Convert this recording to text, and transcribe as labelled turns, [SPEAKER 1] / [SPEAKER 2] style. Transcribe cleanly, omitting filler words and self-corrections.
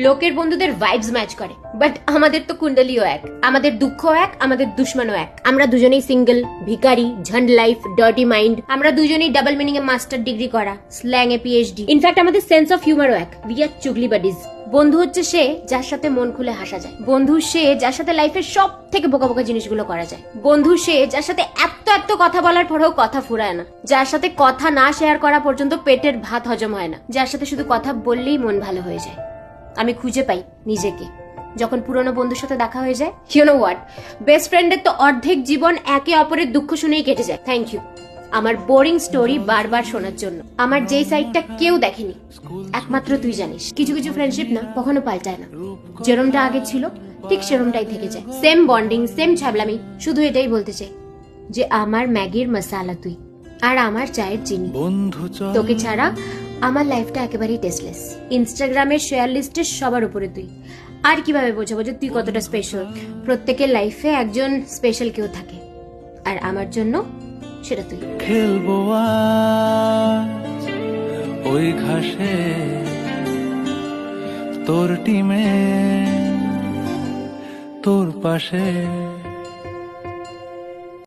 [SPEAKER 1] লোকের বন্ধুদের vibes match করে, বাট আমাদের তো কুণ্ডলিও এক, আমাদের দুঃখ এক, আমাদের দুশ্মনও এক। আমরা দুজনেই সিঙ্গেল, ভিখারি, ঝন্ড লাইফ, ডার্টি মাইন্ড। আমরা দুজনেই ডাবল মিনিং এ মাস্টার ডিগ্রি করা, স্ল্যাং এ পিএইচডি। ইনফ্যাক্ট আমাদের সেন্স অফ হিউমারও এক। উই আর চুগলি বাডিজ। বন্ধু হচ্ছে সে যার সাথে মন খুলে হাসা যায়। বন্ধু সে যার সাথে লাইফের সব থেকে বোকা বোকা জিনিসগুলো করা যায়। বন্ধু সে যার সাথে এত কথা বলার পরেও কথা ফুরায় না, যার সাথে কথা না শেয়ার করা পর্যন্ত পেটের ভাত হজম হয় না, যার সাথে শুধু কথা বললেই মন ভালো হয়ে যায়। আমি খুঁজে পাই নিজেকে যখন পুরনো বন্ধুর সাথে দেখা হয়ে যায়। ইউ নো হোয়াট, বেস্ট ফ্রেন্ডের তো অর্ধেক জীবন একে অপরের দুঃখ শুনেই কেটে যায়। থ্যাংক ইউ আমার বোরিং স্টোরি বারবার শোনার জন্য। আমার যেই সাইডটা কেউ দেখেনি একমাত্র তুই জানিস। কিছু কিছু ফ্রেন্ডশিপ না কখনো পাল্টায় না, যেরমটা আগে ছিল ঠিক সেরমটাই থেকে যায়। সেম বন্ডিং, সেম ছাবলামি। শুধু এটাই বলতে চাই যে আমার ম্যাগির মশালা তুই, আর আমার চায়ের চিনি। তোকে ছাড়া আমার লাইফটা একেবারেই টেস্টলেস। ইনস্টাগ্রামের শেয়ার লিস্টে সবার উপরে তুই। আর কিভাবে বোঝাবো যে তুই কতটা স্পেশাল? প্রত্যেকের লাইফে একজন স্পেশাল কেউ থাকে, আর আমার জন্য সেটা তুই।
[SPEAKER 2] খেলবো আজ ওই ঘাসে তোর টিমে তোর পাশে।